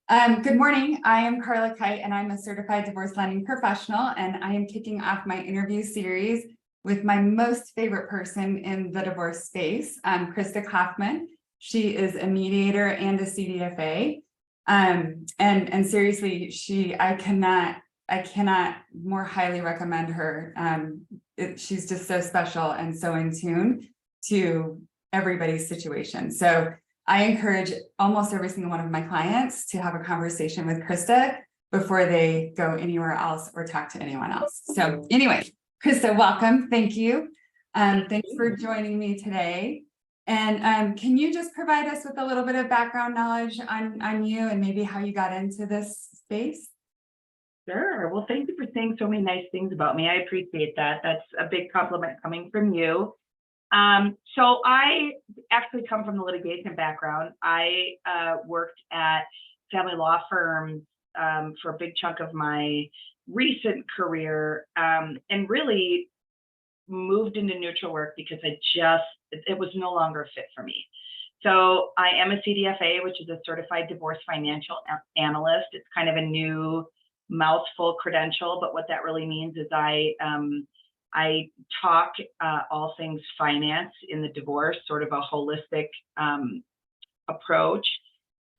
Good morning. I am Karla Kyte, and I'm a certified divorce lending professional, and I am kicking off my interview series with my most favorite person in the divorce space, Krista Kaufmann. She is a mediator and a CDFA. And seriously, I cannot more highly recommend her. She's just so special and so in tune to everybody's situation. So I encourage almost every single one of my clients to have a conversation with Krista before they go anywhere else or talk to anyone else. So anyway, Krista, welcome. Thank you. Thanks for joining me today. And can you just provide us with a little bit of background knowledge on you and maybe how you got into this space? Sure. Well, thank you for saying so many nice things about me. I appreciate that. That's a big compliment coming from you. So I actually come from the litigation background. I worked at family law firms for a big chunk of my recent career, and really moved into neutral work because it was no longer a fit for me. So I am a CDFA, which is a Certified Divorce Financial Analyst. It's kind of a new mouthful credential, but what that really means is I talk all things finance in the divorce, sort of a holistic approach.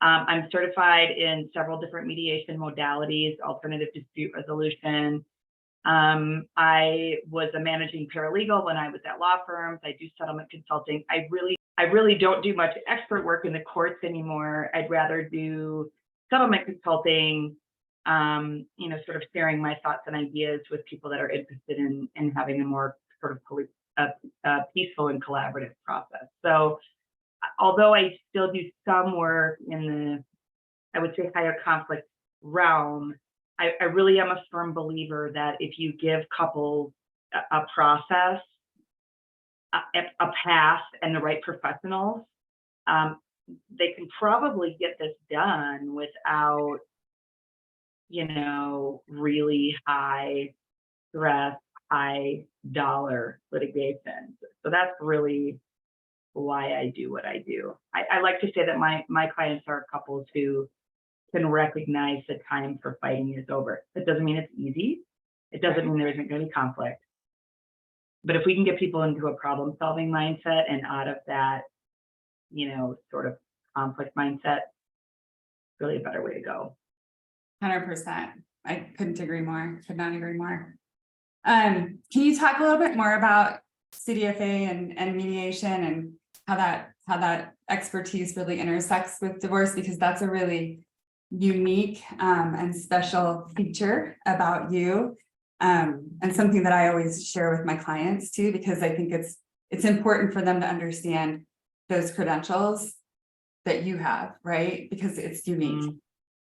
I'm certified in several different mediation modalities, alternative dispute resolution. I was a managing paralegal when I was at law firms. I do settlement consulting. I really don't do much expert work in the courts anymore. I'd rather do settlement consulting, sort of sharing my thoughts and ideas with people that are interested in having a more sort of peaceful and collaborative process. So although I still do some work in the, I would say, higher conflict realm, I really am a firm believer that if you give couples a process, a path, and the right professionals, they can probably get this done without really high stress, high dollar litigation. So that's really why I do what I do. I like to say that my clients are couples who can recognize the time for fighting is over. That doesn't mean it's easy. It doesn't mean there isn't going to be conflict. But if we can get people into a problem solving mindset and out of that, sort of conflict mindset, really a better way to go. 100%. I couldn't agree more. Could not agree more. Can you talk a little bit more about CDFA and mediation and how that expertise really intersects with divorce? Because that's a really unique and special feature about you, and something that I always share with my clients too, because I think it's important for them to understand those credentials that you have, right? Because it's unique,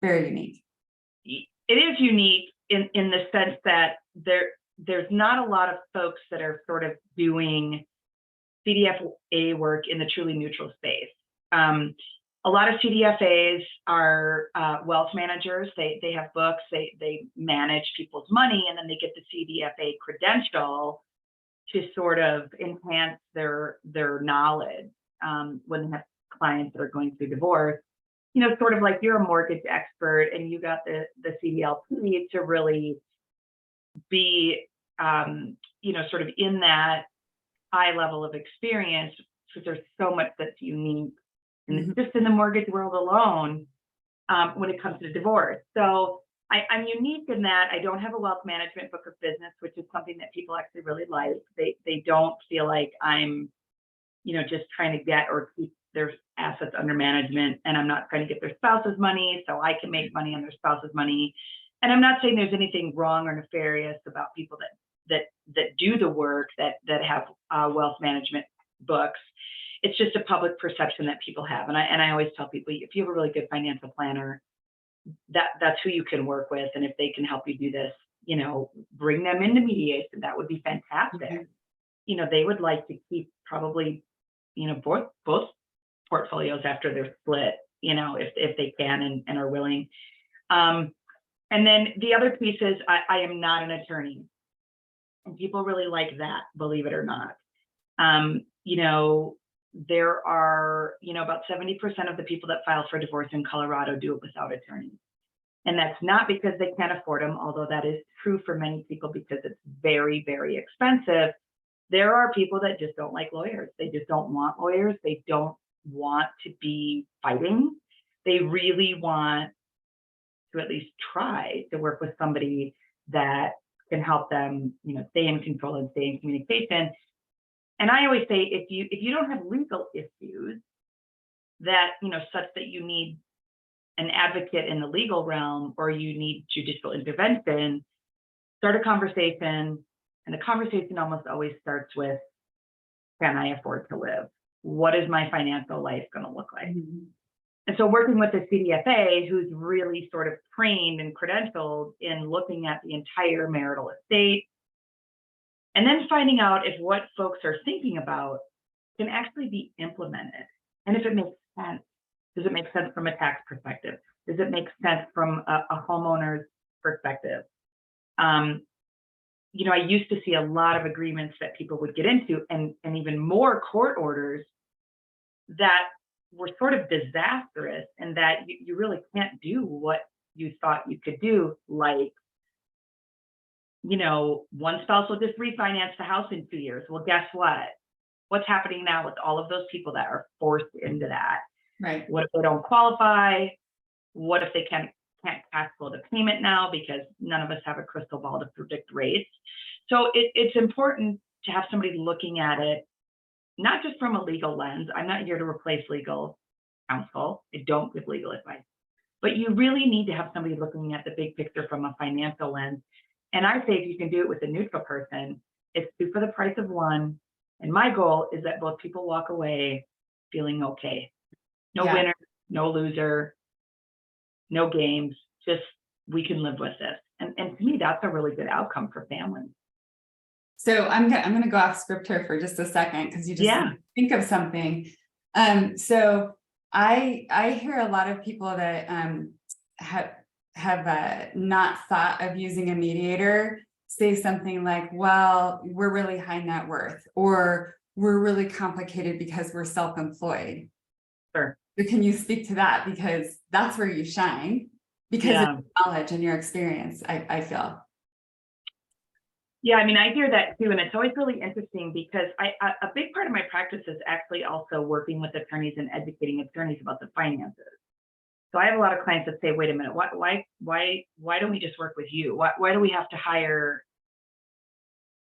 very unique. It is unique in the sense that there's not a lot of folks that are sort of doing CDFA work in the truly neutral space. A lot of CDFAs are wealth managers. They have books, they manage people's money, and then they get the CDFA credential to sort of enhance their knowledge when they have clients that are going through divorce. Sort of like you're a mortgage expert and you got the CDLP to really be, sort of in that high level of experience, because there's so much that's unique, and just in the mortgage world alone, when it comes to divorce. So I'm unique in that I don't have a wealth management book of business, which is something that people actually really like. They don't feel like I'm, just trying to get or keep their assets under management, and I'm not trying to get their spouse's money so I can make money on their spouse's money. And I'm not saying there's anything wrong or nefarious about people that do the work that have wealth management books. It's just a public perception that people have. And I always tell people, if you have a really good financial planner, that's who you can work with. And if they can help you do this, bring them into mediation. That would be fantastic. They would like to keep probably, both portfolios after they're split, if they can and are willing. And then the other piece is I am not an attorney, and people really like that, believe it or not. there are, about 70% of the people that file for divorce in Colorado do it without attorneys. And that's not because they can't afford them, although that is true for many people because it's very, very expensive. There are people that just don't like lawyers. They just don't want lawyers. They don't want to be fighting. They really want to at least try to work with somebody that can help them, stay in control and stay in communication. And I always say, if you don't have legal issues that, such that you need an advocate in the legal realm or you need judicial intervention, start a conversation. And the conversation almost always starts with, can I afford to live? What is my financial life going to look like? Mm-hmm. And so working with the CDFA, who's really sort of trained and credentialed in looking at the entire marital estate, and then finding out if what folks are thinking about can actually be implemented. And if it makes sense. Does it make sense from a tax perspective? Does it make sense from a homeowner's perspective? I used to see a lot of agreements that people would get into and even more court orders that were sort of disastrous and that you really can't do what you thought you could do, like, one spouse will just refinance the house in 2 years. Well, guess what? What's happening now with all of those people that are forced into that? Right. What if they don't qualify? What if they can't cash flow the payment now because none of us have a crystal ball to predict rates? So it's important to have somebody looking at it, not just from a legal lens. I'm not here to replace legal counsel. I don't give legal advice. But you really need to have somebody looking at the big picture from a financial lens. And I say if you can do it with a neutral person, it's two for the price of one. And my goal is that both people walk away feeling okay. No winner, no loser, no games, just we can live with this. And to me, that's a really good outcome for families. So I'm gonna go off script here for just a second because you just think of something. So I hear a lot of people that have not thought of using a mediator say something like, well, we're really high net worth, or we're really complicated because we're self-employed. Sure. But can you speak to that? Because that's where you shine, because of knowledge and your experience, I feel. Yeah, I mean, I hear that too. And it's always really interesting because a big part of my practice is actually also working with attorneys and educating attorneys about the finances. So I have a lot of clients that say, wait a minute, why don't we just work with you? Why do we have to hire,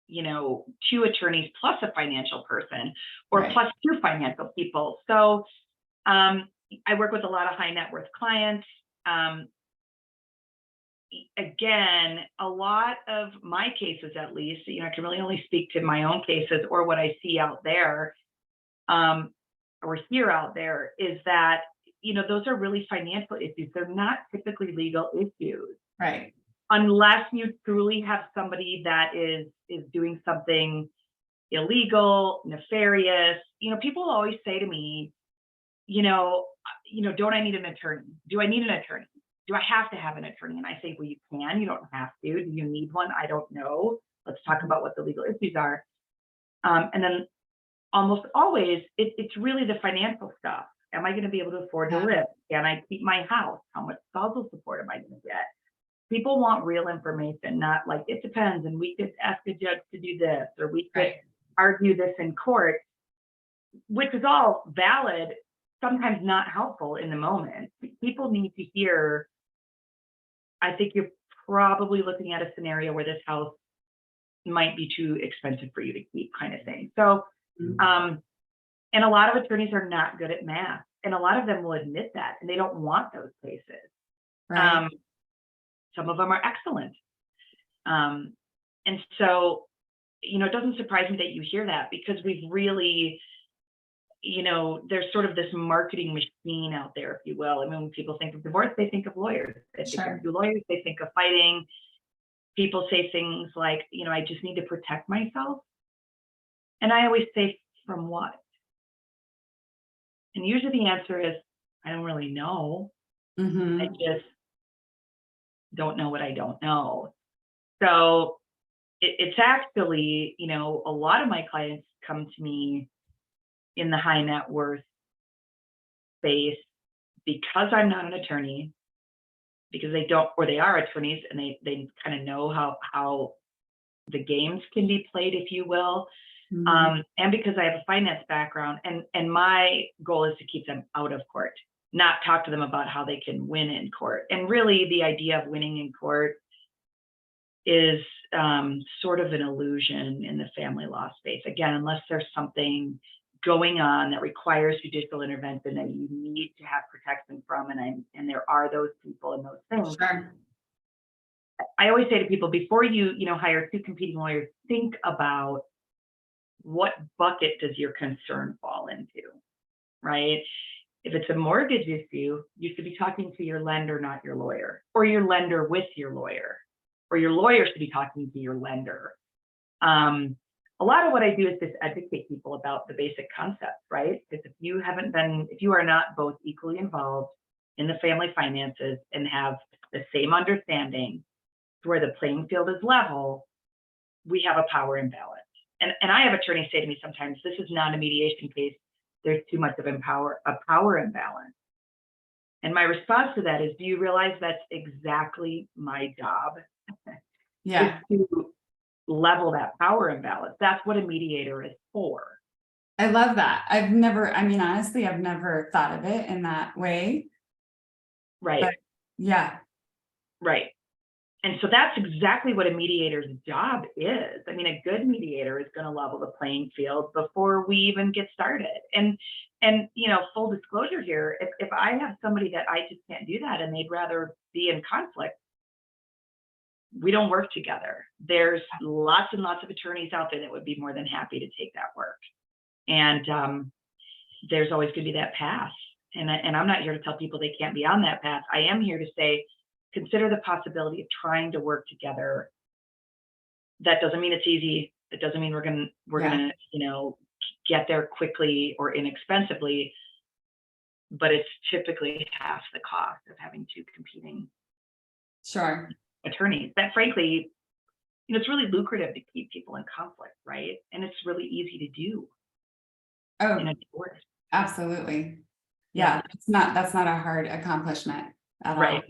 2 attorneys plus a financial person or plus 2 financial people? So I work with a lot of high net worth clients. Again, a lot of my cases, at least, I can really only speak to my own cases or what I see out there or hear out there, is that, those are really financial issues. They're not typically legal issues. Right. Unless you truly have somebody that is doing something illegal, nefarious. People always say to me, don't I need an attorney? Do I need an attorney? Do I have to have an attorney? And I say, well, you can, you don't have to. Do you need one? I don't know. Let's talk about what the legal issues are. And then almost always, it's really the financial stuff. Am I going to be able to afford to live? Can I keep my house? How much spousal support am I going to get? People want real information, not like it depends. And we could ask a judge to do this, or we could argue this in court, which is all valid, sometimes not helpful in the moment. People need to hear, I think you're probably looking at a scenario where this house might be too expensive for you to keep, kind of thing. So, and a lot of attorneys are not good at math, and a lot of them will admit that, and they don't want those cases. Right. Some of them are excellent. And so, it doesn't surprise me that you hear that, because we've really, there's sort of this marketing machine out there, if you will. I mean, when people think of divorce, they think of lawyers. They think of lawyers, they think of fighting. People say things like, I just need to protect myself. And I always say, from what? And usually the answer is, I don't really know. I just don't know what I don't know. So it's actually, a lot of my clients come to me in the high net worth space because I'm not an attorney, because they don't, or they are attorneys and they kind of know how the games can be played, if you will. And because I have a finance background, and my goal is to keep them out of court, not talk to them about how they can win in court. And really the idea of winning in court is sort of an illusion in the family law space. Again, unless there's something going on that requires judicial intervention that you need to have protection from, and there are those people and those things. Sure. I always say to people, before you hire two competing lawyers, think about what bucket does your concern fall into, right? If it's a mortgage issue, you should be talking to your lender, not your lawyer, or your lender with your lawyer, or your lawyer should be talking to your lender. A lot of what I do is just educate people about the basic concepts, right? Because if you are not both equally involved in the family finances and have the same understanding to where the playing field is level, we have a power imbalance. And I have attorneys say to me sometimes, this is not a mediation case. There's too much of a power imbalance. And my response to that is, do you realize that's exactly my job? Yeah. Is to level that power imbalance. That's what a mediator is for. I love that. Honestly, I've never thought of it in that way. Right. But yeah. Right. And so that's exactly what a mediator's job is. I mean, a good mediator is going to level the playing field before we even get started. And full disclosure here, if I have somebody that I just can't do that and they'd rather be in conflict, we don't work together. There's lots and lots of attorneys out there that would be more than happy to take that work. And there's always going to be that path. And I'm not here to tell people they can't be on that path. I am here to say, consider the possibility of trying to work together. That doesn't mean it's easy. It doesn't mean we're gonna get there quickly or inexpensively, but it's typically half the cost of having two competing attorneys. That frankly, it's really lucrative to keep people in conflict, right? And it's really easy to do in a divorce. Absolutely. Yeah, that's not a hard accomplishment at all. Right.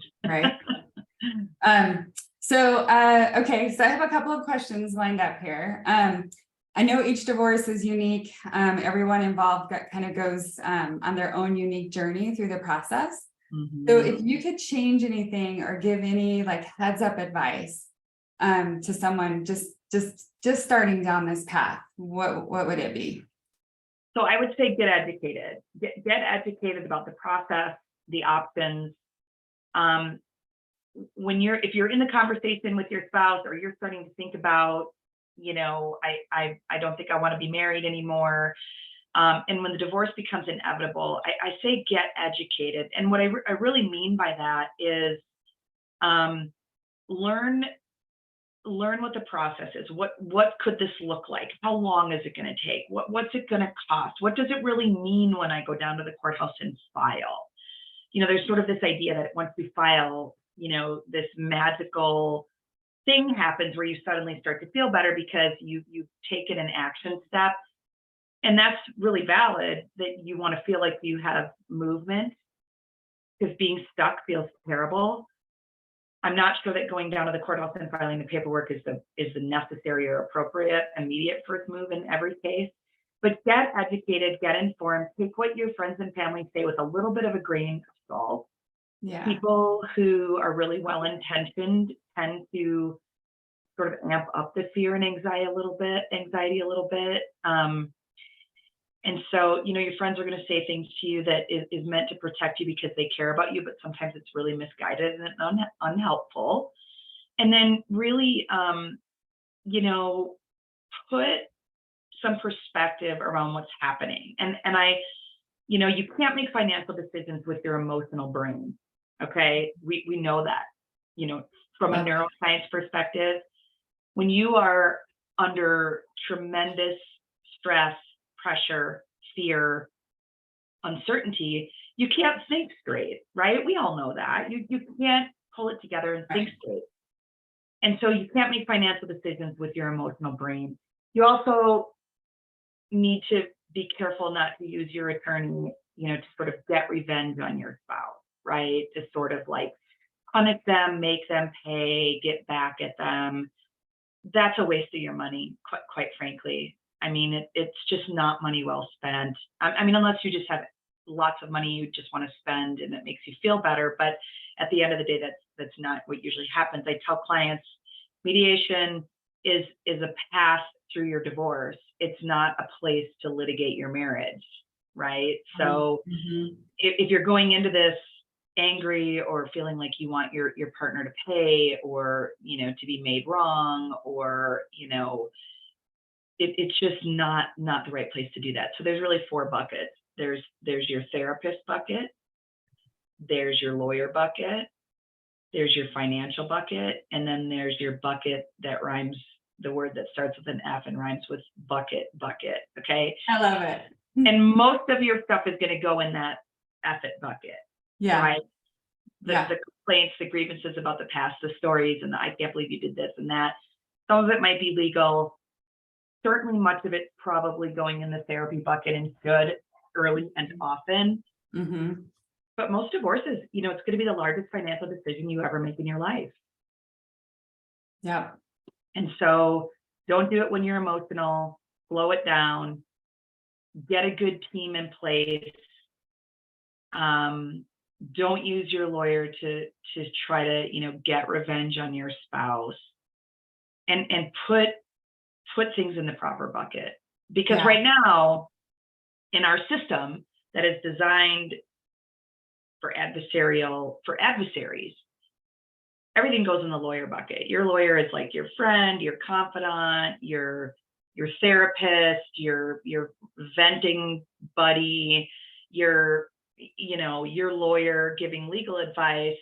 So I have a couple of questions lined up here. I know each divorce is unique. Everyone involved kind of goes on their own unique journey through the process. So if you could change anything or give any heads up advice to someone just starting down this path, what would it be? So I would say get educated. Get educated about the process, the options. If you're in the conversation with your spouse, or you're starting to think about, I don't think I want to be married anymore. And when the divorce becomes inevitable, I say get educated. And what I really mean by that is learn what the process is. What could this look like? How long is it going to take? What's it going to cost? What does it really mean when I go down to the courthouse and file? There's sort of this idea that once we file, this magical thing happens where you suddenly start to feel better because you've taken an action step. And that's really valid, that you want to feel like you have movement, because being stuck feels terrible. I'm not sure that going down to the courthouse and filing the paperwork is the necessary or appropriate immediate first move in every case. But get educated, get informed, take what your friends and family say with a little bit of a grain of salt. Yeah. People who are really well-intentioned tend to sort of amp up the fear and anxiety a little bit. And so, your friends are going to say things to you that is meant to protect you because they care about you, but sometimes it's really misguided and unhelpful. And then really, put some perspective around what's happening. And you can't make financial decisions with your emotional brain. Okay. We know that, from a neuroscience perspective, when you are under tremendous stress, pressure, fear, uncertainty, you can't think straight, right? We all know that. You can't pull it together and think straight. And so you can't make financial decisions with your emotional brain. You also need to be careful not to use your attorney, to sort of get revenge on your spouse, right? To sort of like punish them, make them pay, get back at them. That's a waste of your money, quite frankly. I mean, it's just not money well spent. I mean, unless you just have lots of money you just want to spend and it makes you feel better. But at the end of the day, that's not what usually happens. I tell clients, mediation is a path through your divorce. It's not a place to litigate your marriage, right? So if you're going into this angry or feeling like you want your partner to pay or, to be made wrong or, it's just not the right place to do that. So there's really 4 buckets. There's your therapist bucket. There's your lawyer bucket. There's your financial bucket. And then there's your bucket that rhymes, the word that starts with an F and rhymes with bucket. Okay. I love it. And most of your stuff is going to go in that F-it bucket. Yeah. Right. The complaints, the grievances about the past, the stories, and the I can't believe you did this and that. Some of it might be legal. Certainly much of it's probably going in the therapy bucket and should early and often. But most divorces, it's going to be the largest financial decision you ever make in your life. Yeah. And so don't do it when you're emotional, slow it down, get a good team in place. Don't use your lawyer to try to, get revenge on your spouse, and put things in the proper bucket. Because right now in our system that is designed for adversaries, everything goes in the lawyer bucket. Your lawyer is like your friend, your confidant, your therapist, your venting buddy, your lawyer giving legal advice,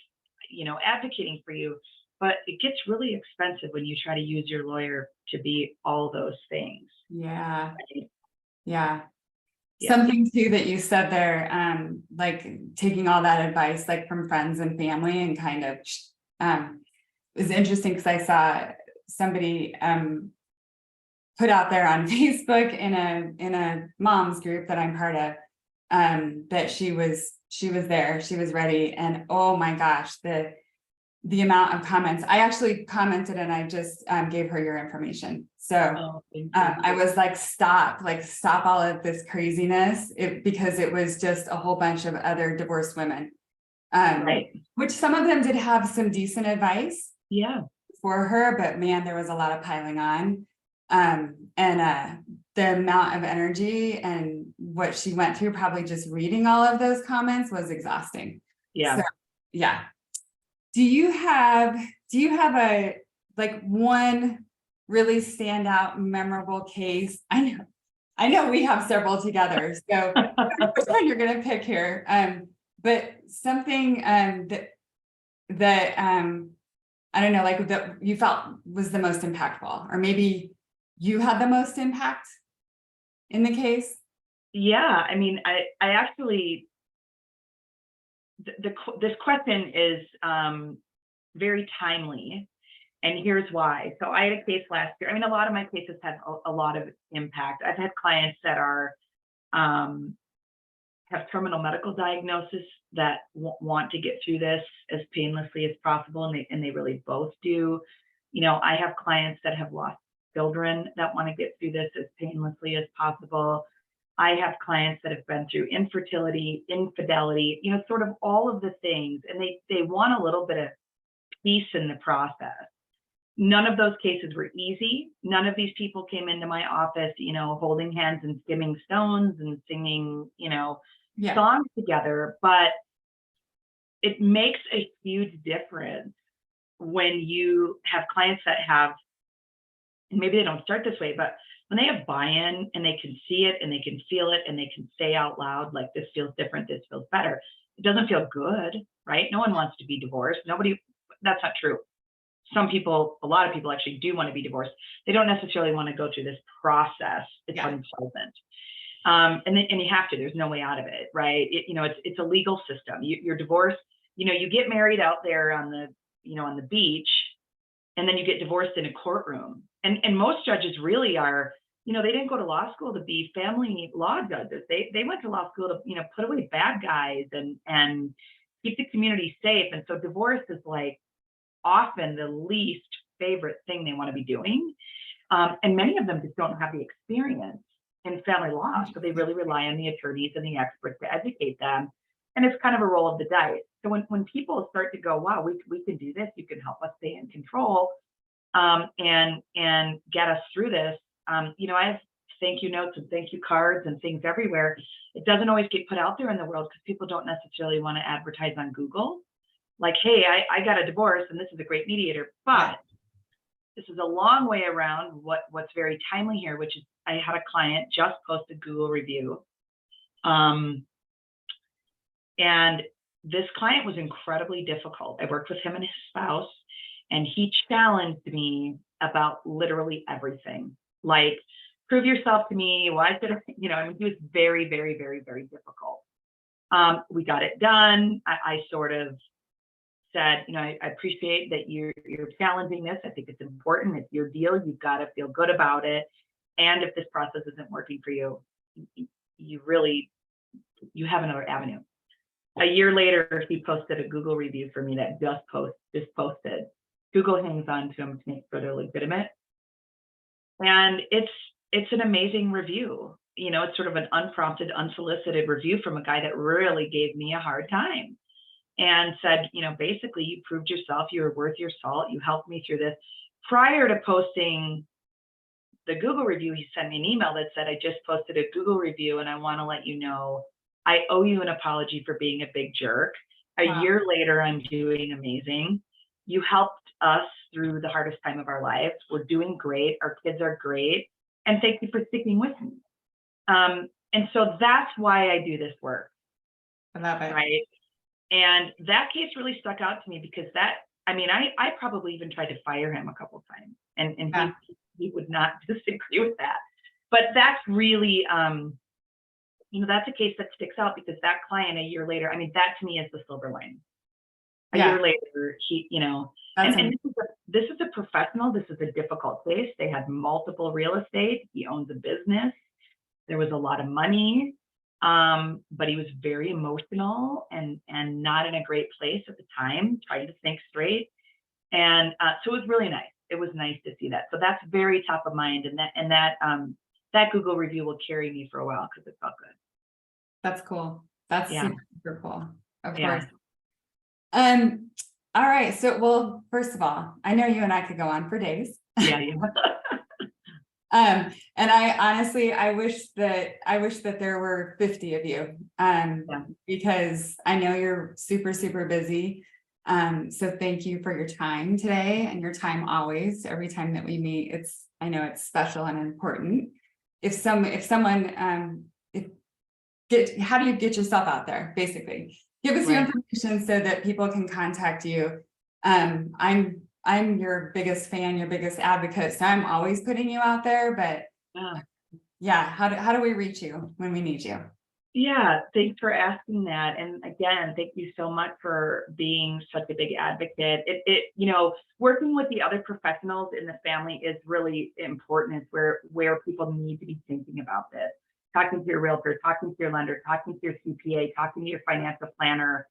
advocating for you. But it gets really expensive when you try to use your lawyer to be all those things. Yeah. Right? Yeah. Something too that you said there, like taking all that advice, like from friends and family, and kind of was interesting because I saw somebody put out there on Facebook in a mom's group that I'm part of, that she was there, she was ready, and oh my gosh, the amount of comments. I actually commented and I just gave her your information. So I was like, stop all of this craziness, because it was just a whole bunch of other divorced women, right. Which some of them did have some decent advice for her, but man, there was a lot of piling on. And the amount of energy and what she went through, probably just reading all of those comments, was exhausting. So, yeah. Do you have a one really standout, memorable case? I know we have several together, so which one you're going to pick here? But something that I don't know, like that you felt was the most impactful, or maybe you had the most impact in the case. Yeah, I mean, I actually. This question is very timely, and here's why. So I had a case last year. I mean, a lot of my cases have a lot of impact. I've had clients that are have terminal medical diagnosis that want to get through this as painlessly as possible, and they really both do. I have clients that have lost children that want to get through this as painlessly as possible. I have clients that have been through infertility, infidelity, sort of all of the things, and they want a little bit of peace in the process. None of those cases were easy. None of these people came into my office, holding hands and skimming stones and singing, songs together. But it makes a huge difference when you have clients that have, and maybe they don't start this way, but when they have buy-in and they can see it and they can feel it and they can say out loud, like, this feels different, this feels better. It doesn't feel good, right? No one wants to be divorced. That's not true. A lot of people actually do want to be divorced. They don't necessarily want to go through this process. It's unpleasant. And you have to, there's no way out of it, right? It's a legal system. You're divorced, you get married out there on the beach, and then you get divorced in a courtroom. And most judges really are they didn't go to law school to be family law judges. They went to law school to, put away bad guys and keep the community safe. And so divorce is like often the least favorite thing they want to be doing. And many of them just don't have the experience in family law. So they really rely on the attorneys and the experts to educate them. And it's kind of a roll of the dice. So when people start to go, wow, we can do this, you can help us stay in control, and get us through this. I have thank you notes and thank you cards and things everywhere. It doesn't always get put out there in the world because people don't necessarily want to advertise on Google. Like, hey, I got a divorce and this is a great mediator. But this is a long way around what's very timely here, which is I had a client just post a Google review. And this client was incredibly difficult. I worked with him and his spouse, and he challenged me about literally everything. Like, prove yourself to me. Why should I, he was very, very, very, very difficult. We got it done. I sort of said, I appreciate that you're challenging this. I think it's important. It's your deal. You've got to feel good about it. And if this process isn't working for you, you have another avenue. A year later, he posted a Google review for me that just posted. Google hangs on to them to make sure they're legitimate. And it's an amazing review. It's sort of an unprompted, unsolicited review from a guy that really gave me a hard time and said, basically, you proved yourself, you were worth your salt, you helped me through this. Prior to posting the Google review, he sent me an email that said, I just posted a Google review and I want to let you know I owe you an apology for being a big jerk. A year later, I'm doing amazing. You helped us through the hardest time of our lives. We're doing great. Our kids are great. And thank you for sticking with me. And so that's why I do this work. I love it. Right. And that case really stuck out to me because I probably even tried to fire him a couple of times and he would not disagree with that. But that's really, that's a case that sticks out because that client a year later, that to me is the silver lining. A year later, and this is a professional, this is a difficult case. They had multiple real estate. He owns a business. There was a lot of money, but he was very emotional and not in a great place at the time, trying to think straight. And so it was really nice. It was nice to see that. So that's very top of mind. And that Google review will carry me for a while because it felt good. That's cool. That's super cool. Of course. All right. So, well, first of all, I know you and I could go on for days. Yeah. And I honestly, I wish that there were 50 of you, because I know you're super, super busy. So thank you for your time today and your time always. Every time that we meet, I know it's special and important. How do you get yourself out there? Basically, give us your information so that people can contact you. I'm your biggest fan, your biggest advocate, so I'm always putting you out there. But how do we reach you when we need you? Yeah, thanks for asking that. And again, thank you so much for being such a big advocate. Working with the other professionals in the family is really important. It's where people need to be thinking about this. Talking to your realtor, talking to your lender, talking to your CPA, talking to your financial planner,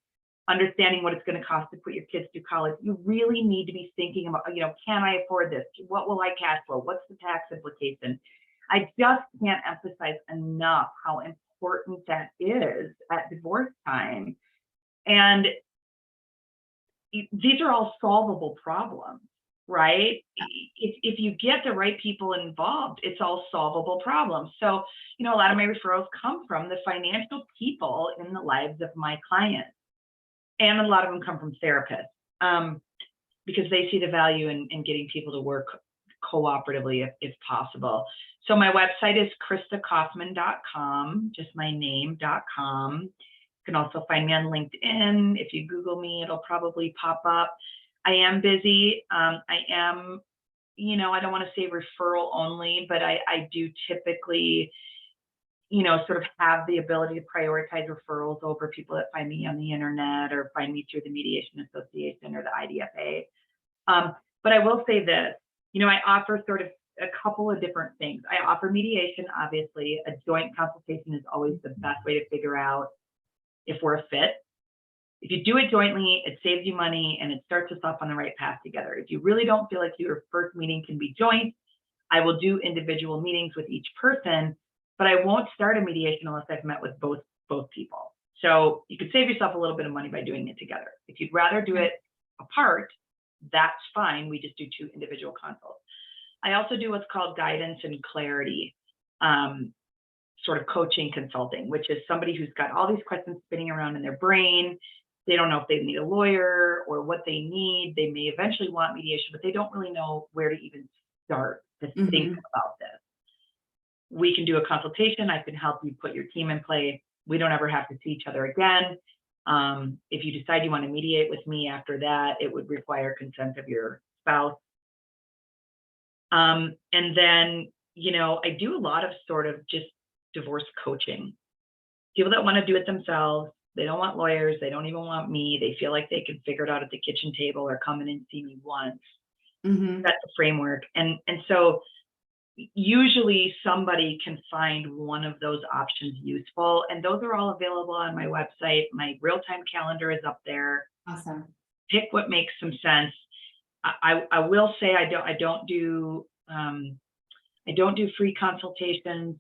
understanding what it's going to cost to put your kids through college. You really need to be thinking about, can I afford this? What will I cash flow? What's the tax implication? I just can't emphasize enough how important that is at divorce time. And these are all solvable problems, right? If you get the right people involved, it's all solvable problems. So, a lot of my referrals come from the financial people in the lives of my clients. And a lot of them come from therapists, because they see the value in getting people to work cooperatively if possible. So my website is KristaKaufmann.com, just my name.com. You can also find me on LinkedIn. If you Google me, it'll probably pop up. I am busy. I am, I don't want to say referral only, but I do typically, sort of have the ability to prioritize referrals over people that find me on the internet or find me through the Mediation Association or the IDFA. But I will say this, I offer sort of a couple of different things. I offer mediation, obviously. A joint consultation is always the best way to figure out if we're a fit. If you do it jointly, it saves you money and it starts us off on the right path together. If you really don't feel like your first meeting can be joint, I will do individual meetings with each person, but I won't start a mediation unless I've met with both people. So you could save yourself a little bit of money by doing it together. If you'd rather do it apart, that's fine. We just do 2 individual consults. I also do what's called guidance and clarity, sort of coaching consulting, which is somebody who's got all these questions spinning around in their brain. They don't know if they need a lawyer or what they need. They may eventually want mediation, but they don't really know where to even start to think about this. We can do a consultation. I can help you put your team in place. We don't ever have to see each other again. If you decide you want to mediate with me after that, it would require consent of your spouse. And then, I do a lot of sort of just divorce coaching. People that want to do it themselves. They don't want lawyers. They don't even want me. They feel like they can figure it out at the kitchen table or come in and see me once. That's the framework. And so usually somebody can find one of those options useful. And those are all available on my website. My real-time calendar is up there. Awesome. Pick what makes some sense. I will say I don't do free consultations,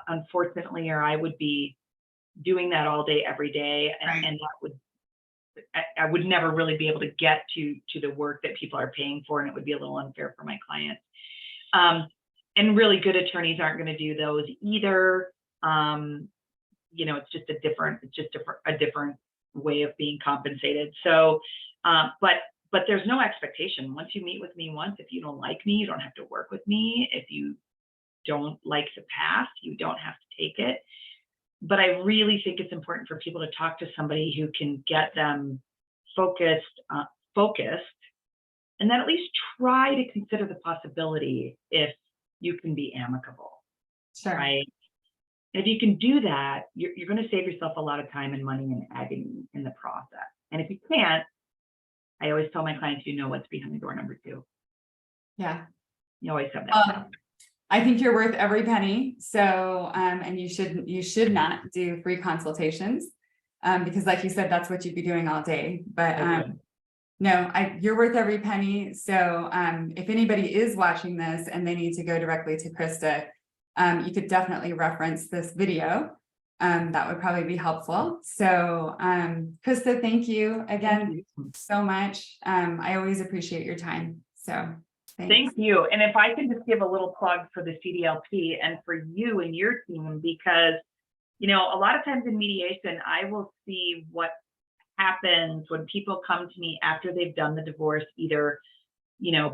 unfortunately, or I would be doing that all day, every day, and I would never really be able to get to the work that people are paying for, and it would be a little unfair for my clients. And really good attorneys aren't going to do those either. It's just a different way of being compensated. So, but there's no expectation. Once you meet with me once, if you don't like me, you don't have to work with me. If you don't like the path, you don't have to take it. But I really think it's important for people to talk to somebody who can get them focused, and then at least try to consider the possibility if you can be amicable, Sure. right? And if you can do that, you're going to save yourself a lot of time and money and agony in the process. And if you can't, I always tell my clients, you know what's behind the door number 2. Yeah. You always have that. I think you're worth every penny. So, and you should not do free consultations, because like you said, that's what you'd be doing all day. But no, you're worth every penny. So, if anybody is watching this and they need to go directly to Krista, you could definitely reference this video. That would probably be helpful. So, Krista, thank you again so much. I always appreciate your time. So. Thank you. And if I can just give a little plug for the CDLP and for you and your team, because, a lot of times in mediation, I will see what happens when people come to me after they've done the divorce, either,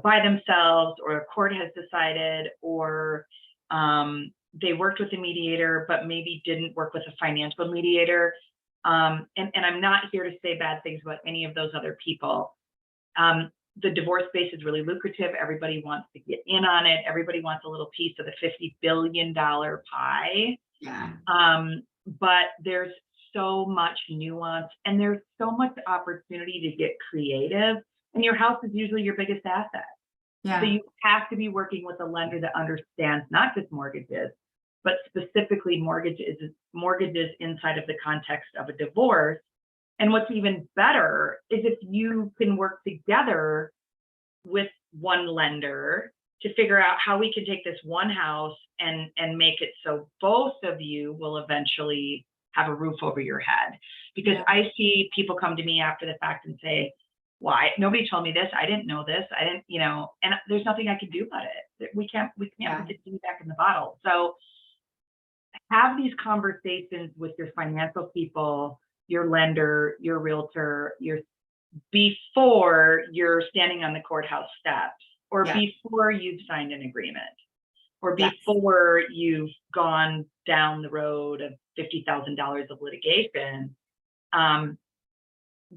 by themselves, or a court has decided, or they worked with a mediator, but maybe didn't work with a financial mediator. And I'm not here to say bad things about any of those other people. The divorce space is really lucrative. Everybody wants to get in on it. Everybody wants a little piece of the $50 billion pie. Yeah. But there's so much nuance and there's so much opportunity to get creative. And your house is usually your biggest asset. Yeah. So you have to be working with a lender that understands not just mortgages, but specifically mortgages inside of the context of a divorce. And what's even better is if you can work together with one lender to figure out how we can take this one house and make it so both of you will eventually have a roof over your head. Because I see people come to me after the fact and say, why? Nobody told me this. I didn't know this. I didn't, and there's nothing I can do about it. We can't put the genie back in the bottle. So have these conversations with your financial people, your lender, your realtor, before you're standing on the courthouse steps, or before you've signed an agreement, or before you've gone down the road of $50,000 of litigation,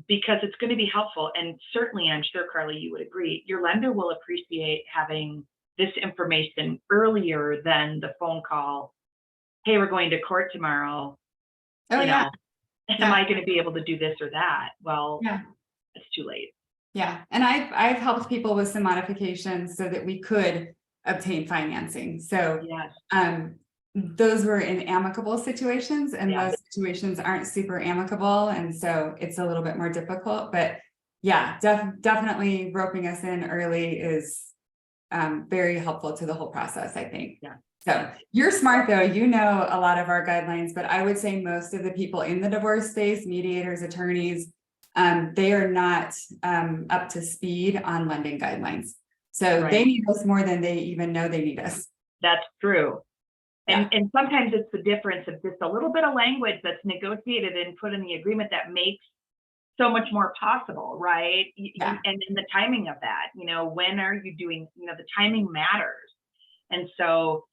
because it's going to be helpful. And certainly, I'm sure, Karla, you would agree, your lender will appreciate having this information earlier than the phone call. Hey, we're going to court tomorrow. Am I going to be able to do this or that? Well, it's too late. Yeah. And I've helped people with some modifications so that we could obtain financing. So Yes. those were in amicable situations, and Yeah. those situations aren't super amicable, and so it's a little bit more difficult. But yeah, definitely roping us in early is very helpful to the whole process, I think. Yeah. So you're smart though, you know a lot of our guidelines, but I would say most of the people in the divorce space, mediators, attorneys, they are not up to speed on lending guidelines. So Right. they need us more than they even know they need us. That's true. Yeah. And sometimes it's the difference of just a little bit of language that's negotiated and put in the agreement that makes so much more possible, right? Yeah. And in the timing of that, when are you doing, the timing matters. And so,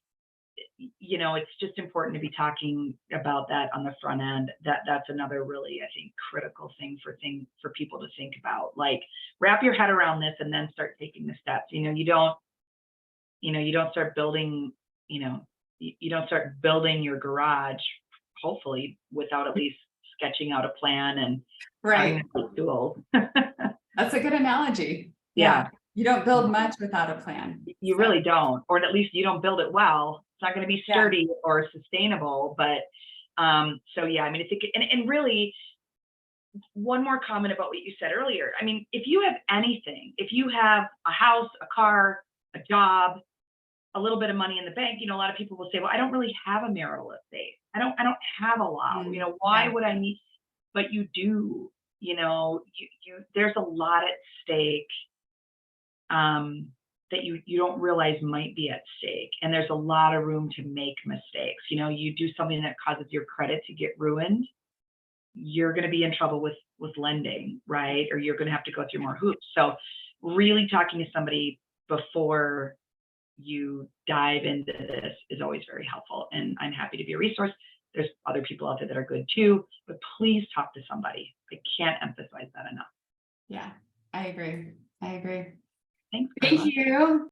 it's just important to be talking about that on the front end. That's another really, I think, critical thing for people to think about. Like, wrap your head around this and then start taking the steps. You don't start building, you don't start building your garage, hopefully, without at least sketching out a plan and Right. having tools. That's a good analogy. Yeah. You don't build much without a plan. You So, really don't, or at least you don't build it well. It's not going to be sturdy or sustainable. But so yeah, I mean, and really, one more comment about what you said earlier. I mean, if you have anything, if you have a house, a car, a job, a little bit of money in the bank, a lot of people will say, well, I don't really have a marital estate. I don't have a lot. Why would I need? But you do. There's a lot at stake that you don't realize might be at stake, and there's a lot of room to make mistakes. You do something that causes your credit to get ruined, you're going to be in trouble with lending, right? Or you're going to have to go through more hoops. So really talking to somebody before you dive into this is always very helpful, and I'm happy to be a resource. There's other people out there that are good too, but please talk to somebody. I can't emphasize that enough. yeah, I agree. Thanks. Thank you.